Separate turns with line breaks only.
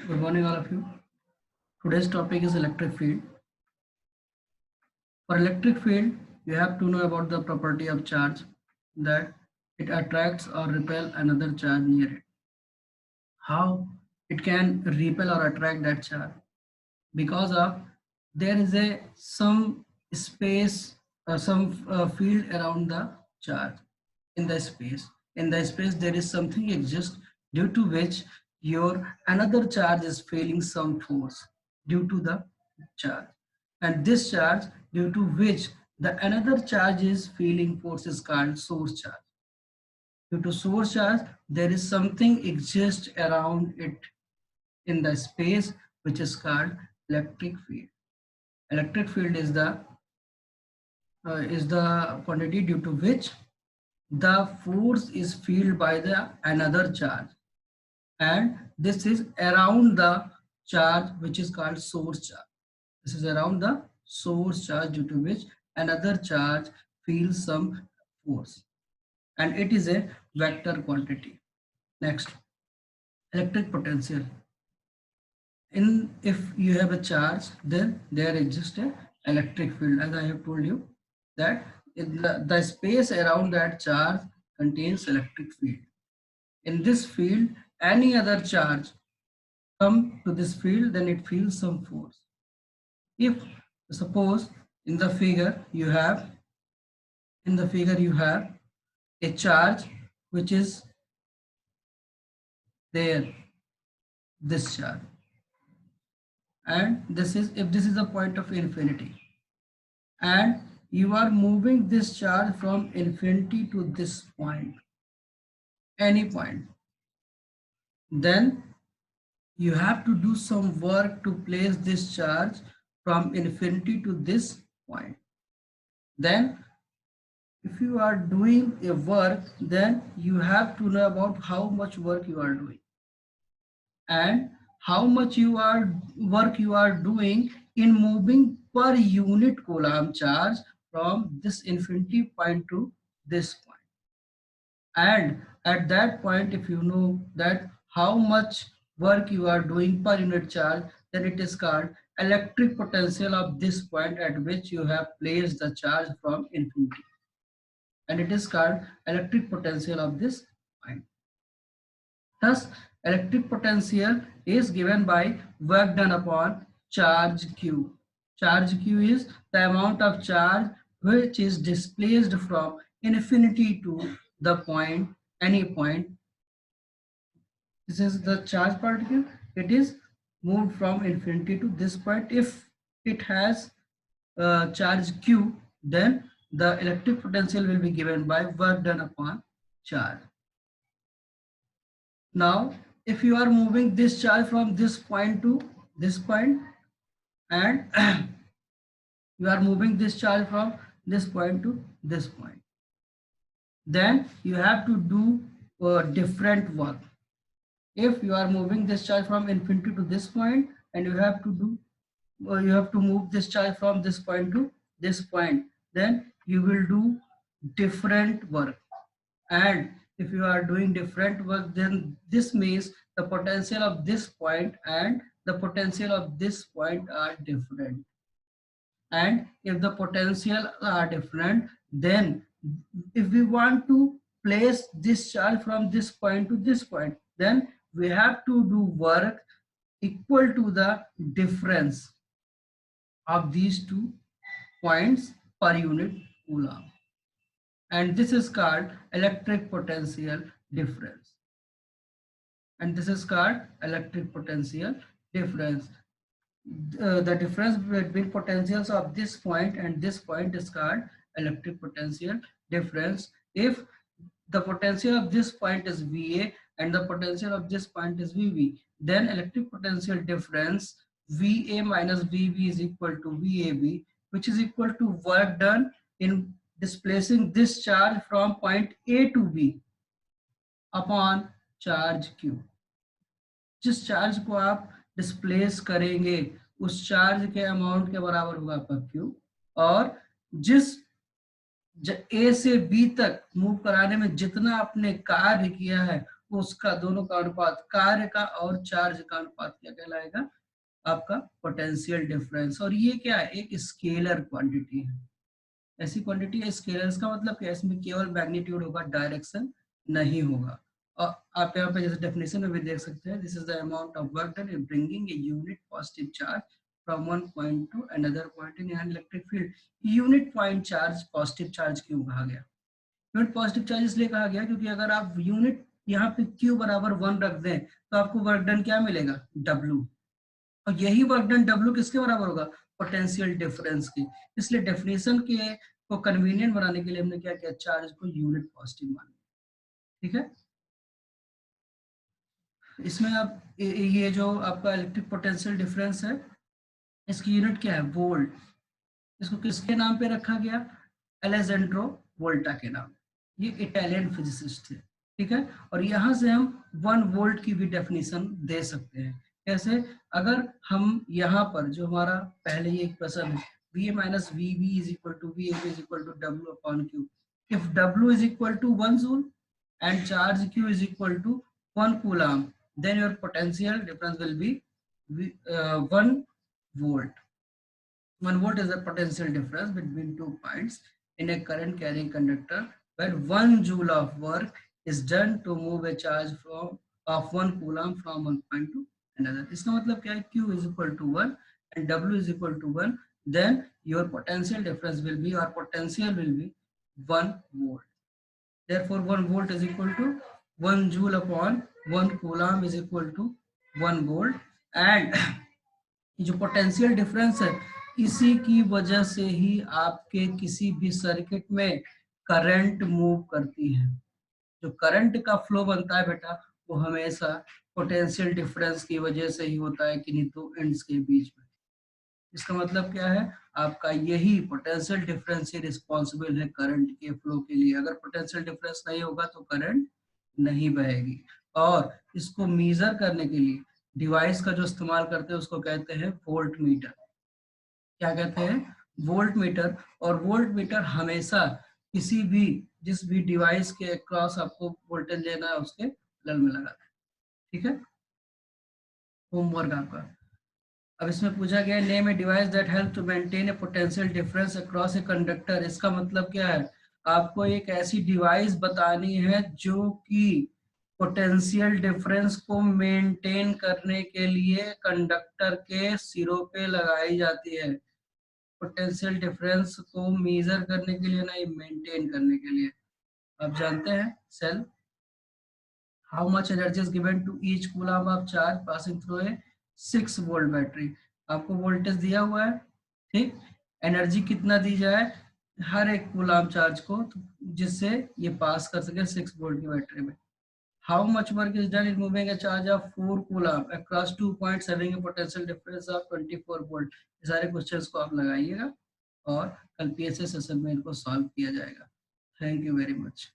Good morning, all of you. Today's topic is electric field. For electric field, you have to know about the property of charge, that it attracts or repel another charge near it. How it can repel or attract that charge? Because of there is a some space, some field around the charge in the space. In the space, there is something exists due to which your another charge is feeling some force due to the charge, and this charge due to which the another charge is feeling force is called source charge. Due to source charge, there is something exists around it in the space which is called electric field. Electric field is the quantity due to which the force is felt by the another charge, and this is around the charge which is called source charge. This is around the source charge due to which another charge feels some force, and it is a vector quantity. Next, electric potential. If you have a charge, then there exists a electric field. As I have told you that in the space around that charge contains electric field. In this field, any other charge come to this field, then it feels some force. If suppose in the figure you have a charge which is there, this charge, and this is, if this is a point of infinity, and you are moving this charge from infinity to this point, any point, then you have to do some work to place this charge from infinity to this point. Then if you are doing a work, then you have to know about how much work you are doing and how much work you are doing in moving per unit coulomb charge from this infinity point to this point. And at that point, if you know that how much work you are doing per unit charge, then it is called electric potential of this point at which you have placed the charge from infinity, and it is called electric potential of this point. Thus, electric potential is given by work done upon charge Q. Charge Q is the amount of charge which is displaced from infinity to the point, any point. This is the charge particle. It is moved from infinity to this point. If it has charge Q, then the electric potential will be given by work done upon charge. Now, if you are moving this charge from this point to this point, and you are moving this charge from this point to this point, then you have to do different work. If you are moving this charge from infinity to this point, and you have to move this charge from this point to this point, then you will do different work. And if you are doing different work, then this means the potential of this point and the potential of this point are different. And if the potential are different, then if we want to place this charge from this point to this point, then we have to do work equal to the difference of these 2 points per unit coulomb, and this is called electric potential difference. And this is called electric potential difference. The difference between potentials of this point and this point is called electric potential difference. If the potential of this point is VA and the potential of this point is VB, then electric potential difference VA minus VB is equal to VAB, which is equal to work done in displacing this charge from point A to B upon charge Q. जिस charge को आप displace करेंगे उस charge के amount के बराबर होगा आपका Q, और जिस A से B तक मूव कराने में जितना आपने कार्य किया है उसका दोनों का अनुपात, कार्य का और चार्ज का अनुपात क्या कहलाएगा? आपका पोटेंशियल डिफरेंस। और ये क्या है? एक स्केलर क्वांटिटी है। ऐसी क्वांटिटी है स्केलर्स का मतलब क्या है? इसमें केवल मैग्नीट्यूड होगा, डायरेक्शन नहीं होगा। और आप यहाँ पे जैसे डेफिनेशन में भी देख सकते हैं, this is the amount of work done in bringing a unit positive charge from one point two another point in an electric field. Unit point charge positive charge क्यों कहा गया? यूनिट पॉजिटिव चार्ज इसलिए कहा गया क्योंकि अगर आप unit यहाँ पे Q बराबर 1 रख दें तो आपको वर्क डन क्या मिलेगा? W। और यही वर्क डन W किसके बराबर होगा? पोटेंशियल डिफरेंस की। इसलिए डेफिनेशन के को कन्वीनियंट बनाने के लिए हमने क्या किया? चार्ज को यूनिट पॉजिटिव मान लिया। ठीक है, इसमें आप ये जो आपका इलेक्ट्रिक पोटेंशियल डिफरेंस है, इसकी यूनिट क्या है? वोल्ट। इसको किसके नाम पे रखा गया? अलेजेंड्रो वोल्टा के नाम। ये इटालियन फिजिसिस्ट थे। ठीक है, और यहाँ से हम 1 वोल्ट की भी डेफिनेशन दे सकते हैं। कैसे? अगर हम यहाँ पर जो हमारा पहले ये एक प्रश्न है, Va minus Vb is equal to Vab is equal to W upon Q. If W is equal to 1 joule and charge Q is equal to 1 coulomb, then your potential difference will be 1 volt. 1 volt is the potential difference between 2 points in a current carrying conductor when 1 joule of work is done to move a charge from of 1 coulomb from one point to another. इसका मतलब क्या है? Q is equal to 1 and W is equal to 1, then your potential difference will be, or potential will be 1 volt. Therefore 1 volt is equal to 1 joule upon 1 coulomb is equal to 1 volt. And जो potential difference है, इसी की वजह से ही आपके किसी भी circuit में करंट मूव करती है। जो करंट का फ्लो बनता है बेटा, वो हमेशा पोटेंशियल डिफरेंस की वजह से ही होता है किन्हीं दो एंड्स के बीच में। इसका मतलब क्या है? आपका यही पोटेंशियल डिफरेंस ही रिस्पॉन्सिबल है करंट के फ्लो के लिए। अगर पोटेंशियल डिफरेंस नहीं होगा तो करंट नहीं बहेगी। और इसको मेजर करने के लिए डिवाइस का जो इस्तेमाल करते हैं उसको कहते हैं वोल्ट मीटर। क्या कहते हैं? Volt meter. और वोल्ट मीटर हमेशा किसी भी जिस भी डिवाइस के अक्रॉस आपको वोल्टेज लेना है उसके बगल में लगाते हैं। ठीक है, होमवर्क आपका। अब इसमें पूछा गया है name a device that help to maintain a potential difference across a conductor. इसका मतलब क्या है? आपको एक ऐसी डिवाइस बतानी है जो कि पोटेंशियल डिफरेंस को मेंटेन करने के लिए कंडक्टर के सिरों पे लगाई जाती है। पोटेंशियल डिफरेंस को मेजर करने के लिए, नहीं मेंटेन करने के लिए। आप जानते हैं cell how much energy is given to each coulomb of charge passing through a 6 volt battery. आपको वोल्टेज दिया हुआ है, ठीक, एनर्जी कितना दी जाए हर एक कूलाम चार्ज को जिससे ये पास कर सके 6 वोल्ट की बैटरी में। How much work is done in moving a charge of 4 coulomb across 2 points having a potential difference of 24 volt। ये सारे क्वेश्चंस को आप लगाइएगा और कल पीएसए सेशन में इनको सॉल्व किया जाएगा। Thank you very much.